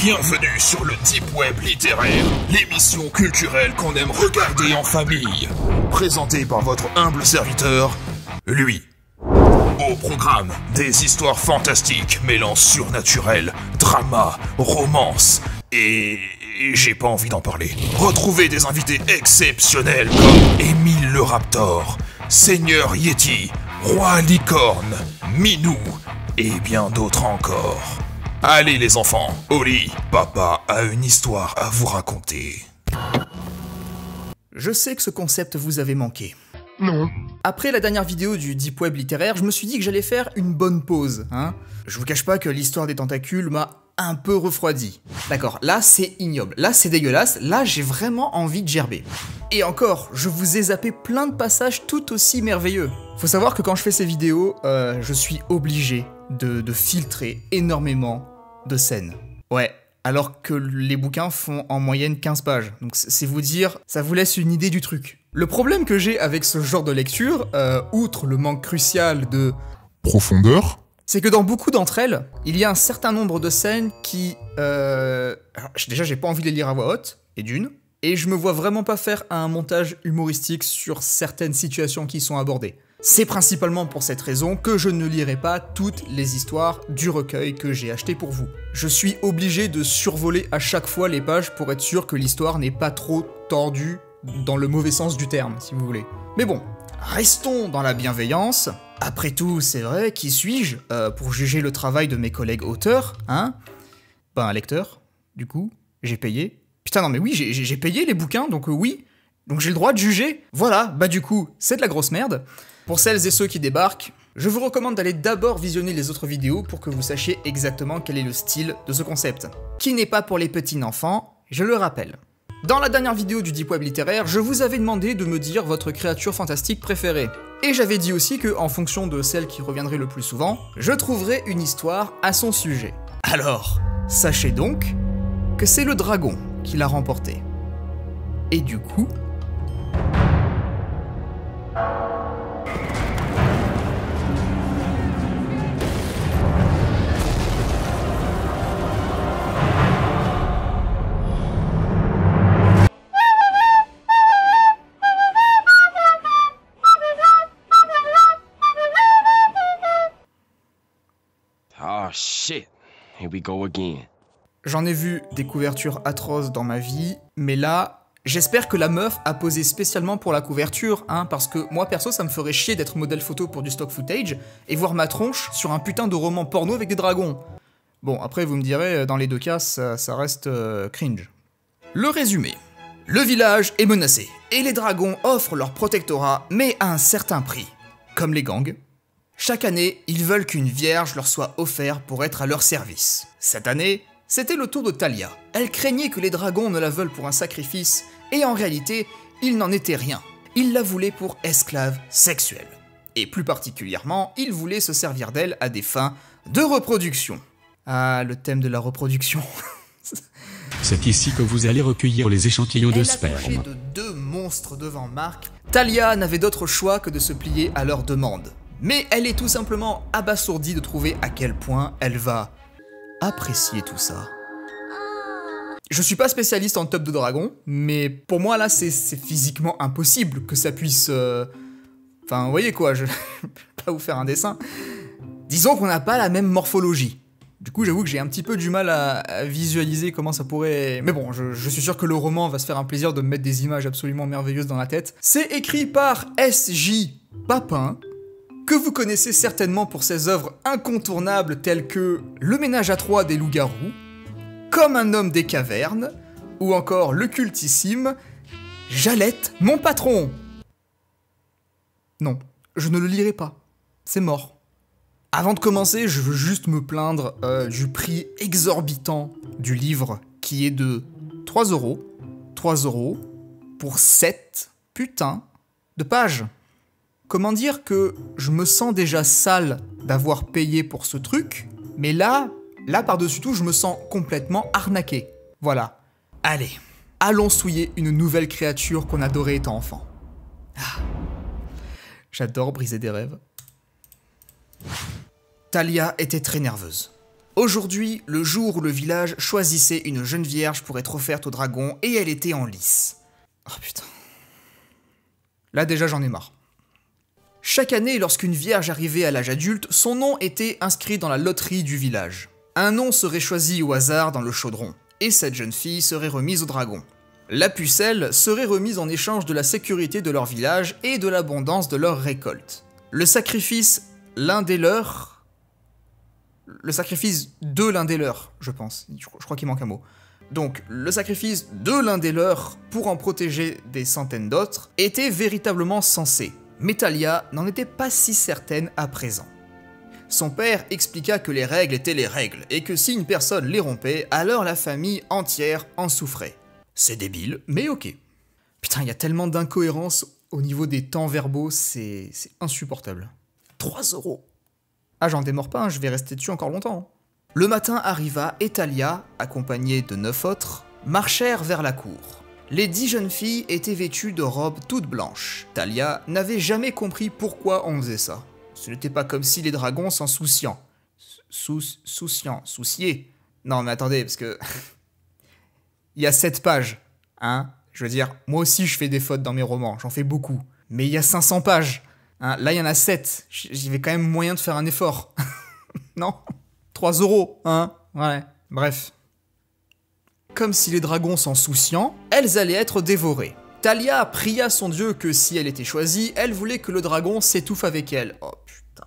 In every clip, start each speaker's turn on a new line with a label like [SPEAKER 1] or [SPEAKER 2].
[SPEAKER 1] Bienvenue sur le Deep Web littéraire, l'émission culturelle qu'on aime regarder en famille. Présentée par votre humble serviteur, lui. Au programme, des histoires fantastiques mêlant surnaturel, drama, romance et j'ai pas envie d'en parler. Retrouvez des invités exceptionnels comme Émile le Raptor, Seigneur Yeti, Roi Licorne, Minou et bien d'autres encore. Allez les enfants, au lit, papa a une histoire à vous raconter.
[SPEAKER 2] Je sais que ce concept vous avait manqué.
[SPEAKER 3] Non.
[SPEAKER 2] Après la dernière vidéo du Deep Web littéraire, je me suis dit que j'allais faire une bonne pause, hein. Je vous cache pas que l'histoire des tentacules m'a un peu refroidi. D'accord, là c'est ignoble, là c'est dégueulasse, là j'ai vraiment envie de gerber. Et encore, je vous ai zappé plein de passages tout aussi merveilleux. Faut savoir que quand je fais ces vidéos, je suis obligé de filtrer énormément de scènes. Ouais, alors que les bouquins font en moyenne 15 pages. Donc c'est vous dire, ça vous laisse une idée du truc. Le problème que j'ai avec ce genre de lecture, outre le manque crucial de
[SPEAKER 3] Profondeur?
[SPEAKER 2] c'est que dans beaucoup d'entre elles, il y a un certain nombre de scènes qui... Alors, déjà, j'ai pas envie de les lire à voix haute, et d'une, et je me vois vraiment pas faire un montage humoristique sur certaines situations qui sont abordées. C'est principalement pour cette raison que je ne lirai pas toutes les histoires du recueil que j'ai acheté pour vous. Je suis obligé de survoler à chaque fois les pages pour être sûr que l'histoire n'est pas trop tordue dans le mauvais sens du terme, si vous voulez. Mais bon, restons dans la bienveillance. Après tout, c'est vrai, qui suis-je pour juger le travail de mes collègues auteurs, hein? Ben, un lecteur, du coup, j'ai payé. Putain, non mais oui, j'ai payé les bouquins, donc oui. Donc j'ai le droit de juger. Voilà, bah du coup, c'est de la grosse merde. Pour celles et ceux qui débarquent, je vous recommande d'aller d'abord visionner les autres vidéos pour que vous sachiez exactement quel est le style de ce concept. Qui n'est pas pour les petits enfants, je le rappelle. Dans la dernière vidéo du Deep Web littéraire, je vous avais demandé de me dire votre créature fantastique préférée. Et j'avais dit aussi que, en fonction de celle qui reviendrait le plus souvent, je trouverais une histoire à son sujet. Alors, sachez donc que c'est le dragon qui l'a remporté. Et du coup...
[SPEAKER 4] Oh shit, here we go again.
[SPEAKER 2] J'en ai vu des couvertures atroces dans ma vie, mais là, j'espère que la meuf a posé spécialement pour la couverture, hein, parce que moi perso ça me ferait chier d'être modèle photo pour du stock footage et voir ma tronche sur un putain de roman porno avec des dragons. Bon, après vous me direz, dans les deux cas, ça reste cringe. Le résumé. Le village est menacé, et les dragons offrent leur protectorat, mais à un certain prix. Comme les gangs. Chaque année, ils veulent qu'une vierge leur soit offerte pour être à leur service. Cette année, c'était le tour de Talia. Elle craignait que les dragons ne la veulent pour un sacrifice, et en réalité, il n'en était rien. Ils la voulaient pour esclave sexuelle. Et plus particulièrement, ils voulaient se servir d'elle à des fins de reproduction. Ah, le thème de la reproduction.
[SPEAKER 5] C'est ici que vous allez recueillir les échantillons de
[SPEAKER 2] Elle a couché
[SPEAKER 5] sperme.
[SPEAKER 2] de deux monstres devant Marc. Talia n'avait d'autre choix que de se plier à leur demande. Mais elle est tout simplement abasourdie de trouver à quel point elle va apprécier tout ça. Je suis pas spécialiste en top de dragon, mais pour moi là c'est physiquement impossible que ça puisse... Enfin vous voyez quoi, je vais pas vous faire un dessin. Disons qu'on n'a pas la même morphologie. Du coup j'avoue que j'ai un petit peu du mal à visualiser comment ça pourrait... Mais bon, je suis sûr que le roman va se faire un plaisir de me mettre des images absolument merveilleuses dans la tête. C'est écrit par S.J. Papin, que vous connaissez certainement pour ses œuvres incontournables telles que Le ménage à trois des loups-garous, Comme un homme des cavernes, ou encore le cultissime Jalette, mon patron. Non, je ne le lirai pas. C'est mort. Avant de commencer, je veux juste me plaindre du prix exorbitant du livre qui est de 3 €. 3 € pour 7 putains de pages. Comment dire que je me sens déjà sale d'avoir payé pour ce truc, mais là par-dessus tout, je me sens complètement arnaqué. Voilà. Allez, allons souiller une nouvelle créature qu'on adorait étant enfant. Ah. J'adore briser des rêves. Talia était très nerveuse. Aujourd'hui, le jour où le village choisissait une jeune vierge pour être offerte au dragon et elle était en lice. Oh putain. Là déjà j'en ai marre. Chaque année, lorsqu'une vierge arrivait à l'âge adulte, son nom était inscrit dans la loterie du village. Un nom serait choisi au hasard dans le chaudron, et cette jeune fille serait remise au dragon. La pucelle serait remise en échange de la sécurité de leur village et de l'abondance de leur récolte. Le sacrifice de l'un des leurs, je pense. Je crois qu'il manque un mot. Donc, le sacrifice de l'un des leurs pour en protéger des centaines d'autres était véritablement censé. Mais Thalia n'en était pas si certaine à présent. Son père expliqua que les règles étaient les règles, et que si une personne les rompait, alors la famille entière en souffrait. C'est débile, mais ok. Putain, il y a tellement d'incohérences au niveau des temps verbaux, c'est insupportable. 3 €. Ah, j'en démords pas, hein, je vais rester dessus encore longtemps. Le matin arriva et Thalia, accompagnée de 9 autres, marchèrent vers la cour. Les 10 jeunes filles étaient vêtues de robes toutes blanches. Thalia n'avait jamais compris pourquoi on faisait ça. Ce n'était pas comme si les dragons s'en souciaient. Soucier. Non mais attendez, parce que... il y a 7 pages, hein. Je veux dire, moi aussi je fais des fautes dans mes romans, j'en fais beaucoup. Mais il y a 500 pages. Hein. Là il y en a 7, j'y vais quand même moyen de faire un effort. Non ? 3 €, hein. Ouais, bref. Comme si les dragons s'en souciant, elles allaient être dévorées. Thalia pria son dieu que si elle était choisie, elle voulait que le dragon s'étouffe avec elle. Oh putain.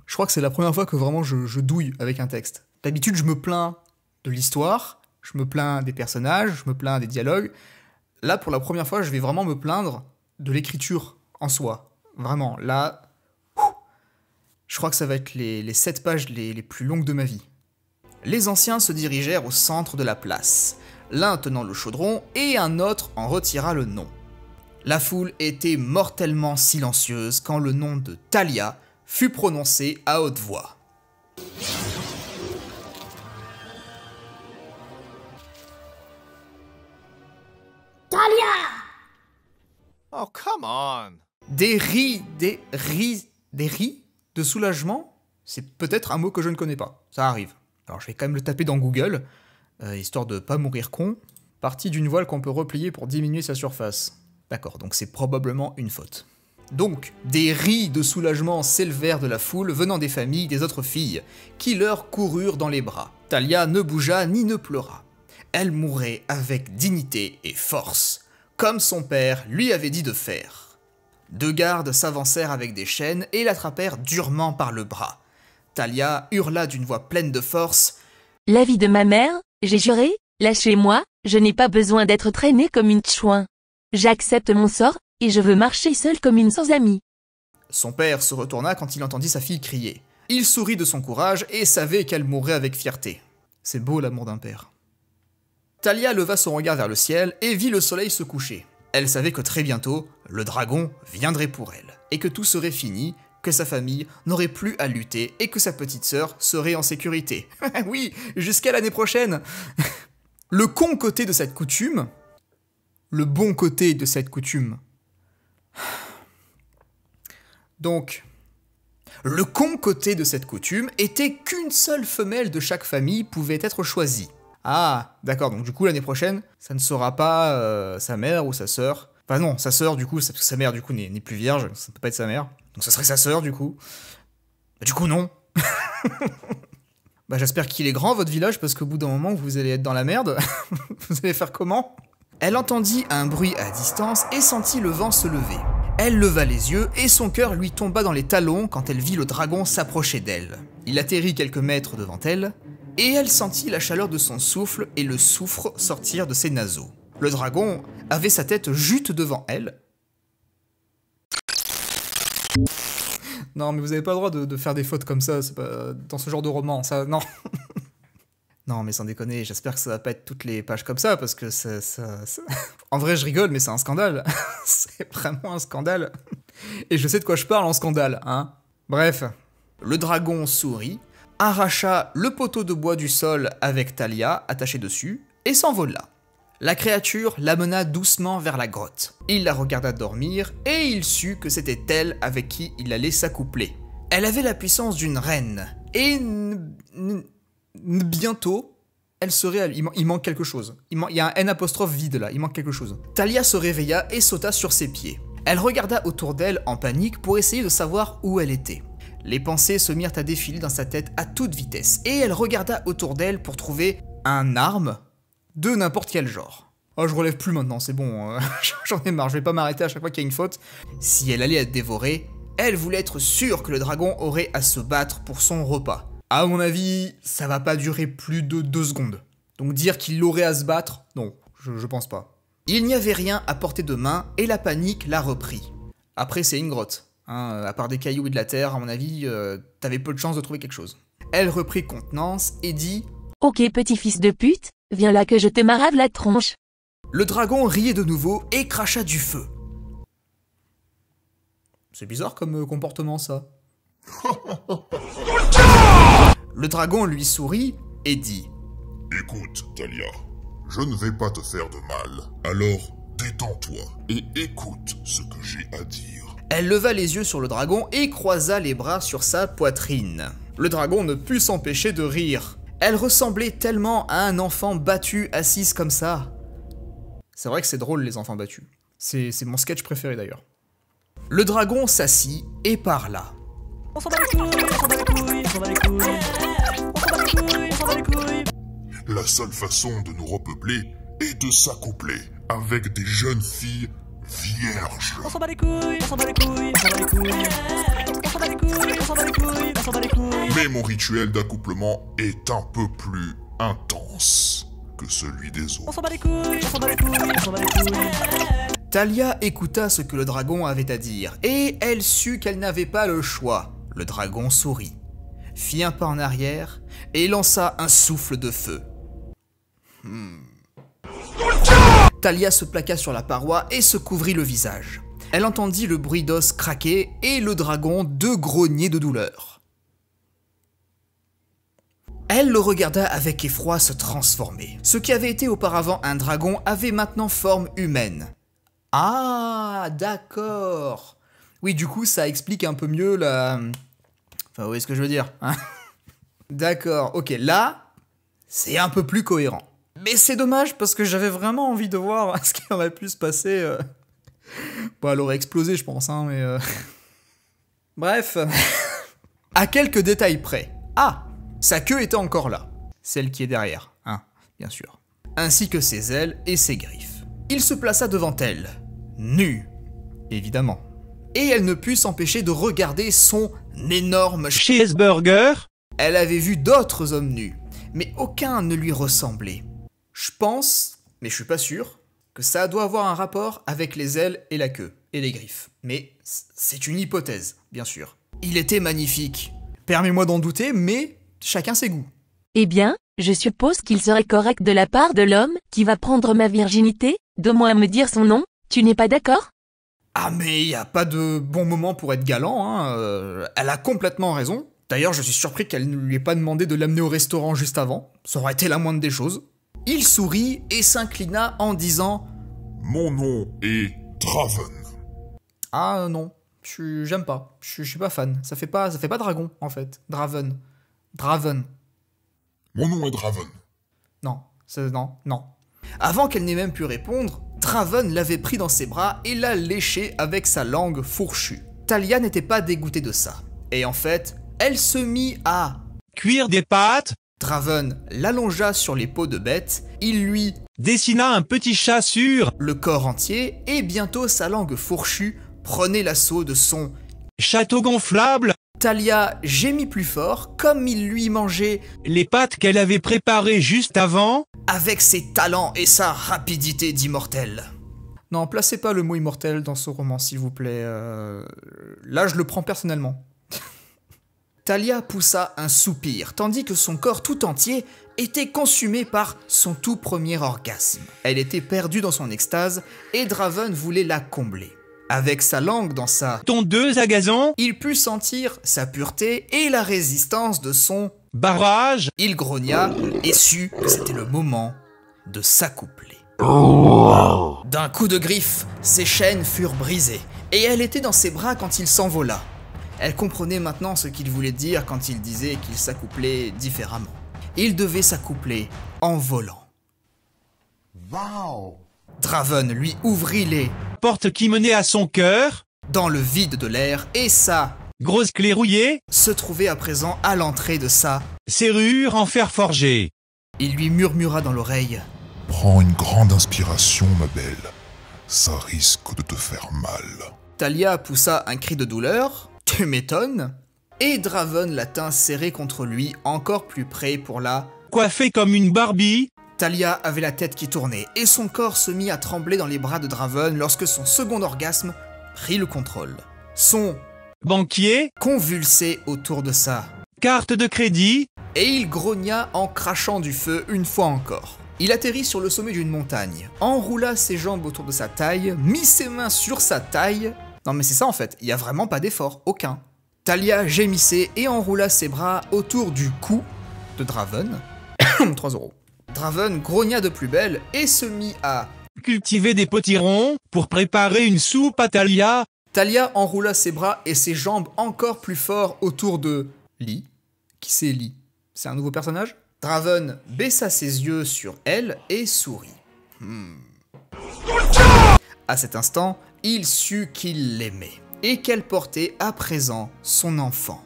[SPEAKER 2] Je crois que c'est la première fois que vraiment je douille avec un texte. D'habitude, je me plains de l'histoire, je me plains des personnages, je me plains des dialogues. Là, pour la première fois, je vais vraiment me plaindre de l'écriture en soi. Vraiment, là... Je crois que ça va être les 7 pages les plus longues de ma vie. Les anciens se dirigèrent au centre de la place, l'un tenant le chaudron et un autre en retira le nom. La foule était mortellement silencieuse quand le nom de Thalia fut prononcé à haute voix.
[SPEAKER 3] Thalia!
[SPEAKER 6] Oh, come on!
[SPEAKER 2] Des ris de soulagement, c'est peut-être un mot que je ne connais pas. Ça arrive. Alors je vais quand même le taper dans Google, histoire de pas mourir con. Partie d'une voile qu'on peut replier pour diminuer sa surface. D'accord, donc c'est probablement une faute. Donc, des ris de soulagement s'élevèrent de la foule venant des familles des autres filles, qui leur coururent dans les bras. Thalia ne bougea ni ne pleura. Elle mourait avec dignité et force, comme son père lui avait dit de faire. 2 gardes s'avancèrent avec des chaînes et l'attrapèrent durement par le bras. Thalia hurla d'une voix pleine de force.
[SPEAKER 3] « La vie de ma mère, j'ai juré, lâchez-moi, je n'ai pas besoin d'être traînée comme une chouin. J'accepte mon sort, et je veux marcher seule comme une sans amie. »
[SPEAKER 2] Son père se retourna quand il entendit sa fille crier. Il sourit de son courage et savait qu'elle mourrait avec fierté. C'est beau l'amour d'un père. Thalia leva son regard vers le ciel et vit le soleil se coucher. Elle savait que très bientôt, le dragon viendrait pour elle, et que tout serait fini, que sa famille n'aurait plus à lutter et que sa petite sœur serait en sécurité. Oui, jusqu'à l'année prochaine. Le con côté de cette coutume, le bon côté de cette coutume. Donc, le con côté de cette coutume était qu'une seule femelle de chaque famille pouvait être choisie. Ah, d'accord, donc du coup l'année prochaine, ça ne sera pas sa mère ou sa sœur. Enfin non, sa sœur du coup, parce que sa mère du coup n'est plus vierge, ça ne peut pas être sa mère. Donc ça serait sa sœur du coup. Bah, du coup non. Bah j'espère qu'il est grand votre village parce qu'au bout d'un moment vous allez être dans la merde. Vous allez faire comment? Elle entendit un bruit à distance et sentit le vent se lever. Elle leva les yeux et son cœur lui tomba dans les talons quand elle vit le dragon s'approcher d'elle. Il atterrit quelques mètres devant elle et elle sentit la chaleur de son souffle et le soufre sortir de ses naseaux. Le dragon avait sa tête jute devant elle. Non, mais vous avez pas le droit de faire des fautes comme ça, c'est pas dans ce genre de roman, ça, non. Non, mais sans déconner, j'espère que ça va pas être toutes les pages comme ça, parce que ça... En vrai, je rigole, mais c'est un scandale. C'est vraiment un scandale. Et je sais de quoi je parle en scandale, hein. Bref, le dragon sourit, arracha le poteau de bois du sol avec Thalia attaché dessus, et s'envola. La créature l'amena doucement vers la grotte. Il la regarda dormir, et il sut que c'était elle avec qui il allait s'accoupler. Elle avait la puissance d'une reine, Et bientôt, elle se réalise. Il manque quelque chose. Il y a un N' vide là, il manque quelque chose. Talia se réveilla et sauta sur ses pieds. Elle regarda autour d'elle en panique pour essayer de savoir où elle était. Les pensées se mirent à défiler dans sa tête à toute vitesse, et elle regarda autour d'elle pour trouver un arme de n'importe quel genre. Oh, je relève plus maintenant, c'est bon, j'en ai marre, je vais pas m'arrêter à chaque fois qu'il y a une faute. Si elle allait être dévorée, elle voulait être sûre que le dragon aurait à se battre pour son repas. À mon avis, ça va pas durer plus de 2 secondes. Donc dire qu'il aurait à se battre, non, je pense pas. Il n'y avait rien à portée de main, et la panique la reprit. Après, c'est une grotte. À part des cailloux et de la terre, à mon avis, t'avais peu de chance de trouver quelque chose. Elle reprit contenance et dit «
[SPEAKER 3] Ok petit-fils de pute, viens là que je te marave la tronche. »
[SPEAKER 2] Le dragon riait de nouveau et cracha du feu. C'est bizarre comme comportement, ça. Le dragon lui sourit et dit
[SPEAKER 1] « Écoute, Talia, je ne vais pas te faire de mal. Alors, détends-toi et écoute ce que j'ai à dire. »
[SPEAKER 2] Elle leva les yeux sur le dragon et croisa les bras sur sa poitrine. Le dragon ne put s'empêcher de rire. Elle ressemblait tellement à un enfant battu assise comme ça. C'est vrai que c'est drôle les enfants battus. C'est mon sketch préféré d'ailleurs. Le dragon s'assit et parla.
[SPEAKER 7] On s'en bat les couilles, on s'en bat les couilles, on s'en bat les couilles. On s'en bat les couilles, on s'en bat les couilles.
[SPEAKER 1] La seule façon de nous repeupler est de s'accoupler avec des jeunes filles vierges.
[SPEAKER 7] On s'en bat les couilles, on s'en bat les couilles, on s'en bat les couilles. On s'en bat les couilles, on s'en bat les couilles, on s'en bat les couilles.
[SPEAKER 1] Mais mon rituel d'accouplement est un peu plus intense que celui des autres.
[SPEAKER 7] On s'en bat les couilles, on s'en bat les couilles, on s'en bat les couilles.
[SPEAKER 2] Talia écouta ce que le dragon avait à dire, et elle sut qu'elle n'avait pas le choix. Le dragon sourit, fit un pas en arrière, et lança un souffle de feu. Talia se plaqua sur la paroi et se couvrit le visage. Elle entendit le bruit d'os craquer et le dragon de grogner de douleur. Elle le regarda avec effroi se transformer. Ce qui avait été auparavant un dragon avait maintenant forme humaine. Ah, d'accord. Oui, du coup, ça explique un peu mieux la... Enfin, vous voyez ce que je veux dire, hein? D'accord, ok, là, c'est un peu plus cohérent. Mais c'est dommage, parce que j'avais vraiment envie de voir ce qui aurait pu se passer. Bon, elle aurait explosé, je pense, hein, mais... Bref. À quelques détails près. Ah, sa queue était encore là. Celle qui est derrière, hein, bien sûr. Ainsi que ses ailes et ses griffes. Il se plaça devant elle, nue, évidemment. Et elle ne put s'empêcher de regarder son énorme
[SPEAKER 8] cheeseburger.
[SPEAKER 2] Elle avait vu d'autres hommes nus, mais aucun ne lui ressemblait. Je pense, mais je suis pas sûr, que ça doit avoir un rapport avec les ailes et la queue, et les griffes. Mais c'est une hypothèse, bien sûr. Il était magnifique. Permets-moi d'en douter, mais chacun ses goûts.
[SPEAKER 3] Eh bien, je suppose qu'il serait correct de la part de l'homme qui va prendre ma virginité, de moins me dire son nom, tu n'es pas d'accord?
[SPEAKER 2] Ah mais y a pas de bon moment pour être galant, hein. Elle a complètement raison. D'ailleurs, je suis surpris qu'elle ne lui ait pas demandé de l'amener au restaurant juste avant. Ça aurait été la moindre des choses. Il sourit et s'inclina en disant
[SPEAKER 1] « Mon nom est Draven. »
[SPEAKER 2] Ah non, j'aime pas. Je suis pas fan. Ça fait pas dragon, en fait. Draven. Draven.
[SPEAKER 1] Mon nom est Draven.
[SPEAKER 2] Non, non. Avant qu'elle n'ait même pu répondre, Draven l'avait pris dans ses bras et l'a léché avec sa langue fourchue. Talia n'était pas dégoûtée de ça. Et en fait, elle se mit à...
[SPEAKER 8] cuire des pâtes.
[SPEAKER 2] Draven l'allongea sur les peaux de bête, il lui
[SPEAKER 8] dessina un petit chat sur
[SPEAKER 2] le corps entier, et bientôt sa langue fourchue prenait l'assaut de son
[SPEAKER 8] château gonflable.
[SPEAKER 2] Talia gémit plus fort, comme il lui mangeait
[SPEAKER 8] les pâtes qu'elle avait préparées juste avant,
[SPEAKER 2] avec ses talents et sa rapidité d'immortel. Non, placez pas le mot immortel dans ce roman, s'il vous plaît. Là, je le prends personnellement. Talia poussa un soupir, tandis que son corps tout entier était consumé par son tout premier orgasme. Elle était perdue dans son extase, et Draven voulait la combler. Avec sa langue dans sa
[SPEAKER 8] tondeuse à gazon,
[SPEAKER 2] il put sentir sa pureté et la résistance de son
[SPEAKER 8] barrage.
[SPEAKER 2] Il grogna et sut que c'était le moment de s'accoupler. D'un coup de griffe, ses chaînes furent brisées, et elle était dans ses bras quand il s'envola. Elle comprenait maintenant ce qu'il voulait dire quand il disait qu'il s'accouplait différemment. Il devait s'accoupler en volant.
[SPEAKER 6] Wow.
[SPEAKER 2] Draven lui ouvrit les
[SPEAKER 8] Porte qui menait à son cœur.
[SPEAKER 2] dans le vide de l'air et ça
[SPEAKER 8] Grosse clé rouillée.
[SPEAKER 2] se trouvait à présent à l'entrée de ça.
[SPEAKER 8] Serrure en fer forgé.
[SPEAKER 2] Il lui murmura dans l'oreille.
[SPEAKER 1] Prends une grande inspiration, ma belle. Ça risque de te faire mal.
[SPEAKER 2] Talia poussa un cri de douleur. Tu m'étonnes. Et Draven la tint serrée contre lui, encore plus près pour la...
[SPEAKER 8] Coiffé comme une Barbie.
[SPEAKER 2] Talia avait la tête qui tournait et son corps se mit à trembler dans les bras de Draven lorsque son second orgasme prit le contrôle. Son
[SPEAKER 8] Banquier.
[SPEAKER 2] convulsait autour de ça.
[SPEAKER 8] Carte de crédit.
[SPEAKER 2] Et il grogna en crachant du feu une fois encore. Il atterrit sur le sommet d'une montagne, enroula ses jambes autour de sa taille, mit ses mains sur sa taille. Non mais c'est ça en fait, il y a vraiment pas d'effort, aucun. Talia gémissait et enroula ses bras autour du cou de Draven. 3 €. Draven grogna de plus belle et se mit à...
[SPEAKER 8] Cultiver des potirons pour préparer une soupe à Talia.
[SPEAKER 2] Talia enroula ses bras et ses jambes encore plus fort autour de... Lee. Qui c'est Lee? C'est un nouveau personnage? Draven baissa ses yeux sur elle et sourit. À cet instant, il sut qu'il l'aimait et qu'elle portait à présent son enfant.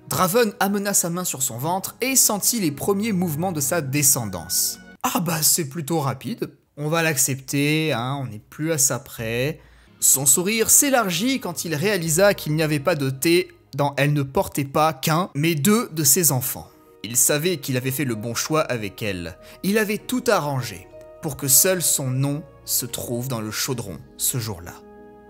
[SPEAKER 2] Draven amena sa main sur son ventre et sentit les premiers mouvements de sa descendance. Ah bah c'est plutôt rapide, on va l'accepter, hein, on n'est plus à ça près. Son sourire s'élargit quand il réalisa qu'il n'y avait pas de thé dans Elle ne portait pas qu'un, mais 2 de ses enfants. Il savait qu'il avait fait le bon choix avec elle. Il avait tout arrangé pour que seul son nom se trouve dans le chaudron ce jour-là.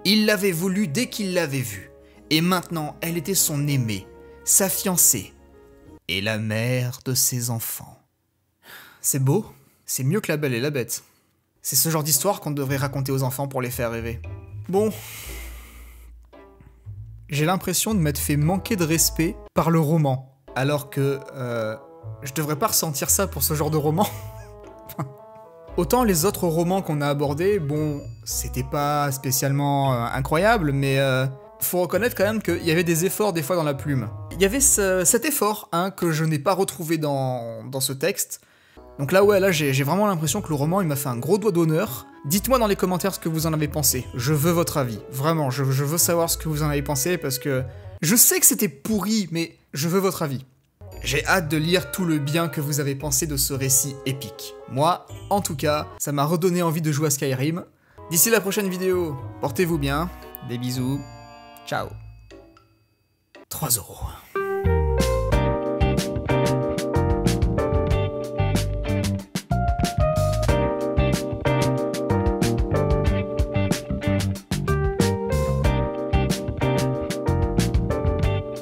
[SPEAKER 2] Il l'avait voulu dès qu'il l'avait vue, et maintenant elle était son aimée, sa fiancée, et la mère de ses enfants. C'est beau, c'est mieux que La Belle et la Bête. C'est ce genre d'histoire qu'on devrait raconter aux enfants pour les faire rêver. Bon... J'ai l'impression de m'être fait manquer de respect par le roman. Alors que je devrais pas ressentir ça pour ce genre de roman. Autant les autres romans qu'on a abordés, bon, c'était pas spécialement incroyable, mais faut reconnaître quand même qu'il y avait des efforts des fois dans la plume. Il y avait cet effort hein, que je n'ai pas retrouvé dans ce texte. Donc là, ouais, là j'ai vraiment l'impression que le roman il m'a fait un gros doigt d'honneur. Dites-moi dans les commentaires ce que vous en avez pensé. Je veux votre avis. Vraiment, je veux savoir ce que vous en avez pensé parce que je sais que c'était pourri, mais je veux votre avis. J'ai hâte de lire tout le bien que vous avez pensé de ce récit épique. Moi, en tout cas, ça m'a redonné envie de jouer à Skyrim. D'ici la prochaine vidéo, portez-vous bien. Des bisous. Ciao. 3 €.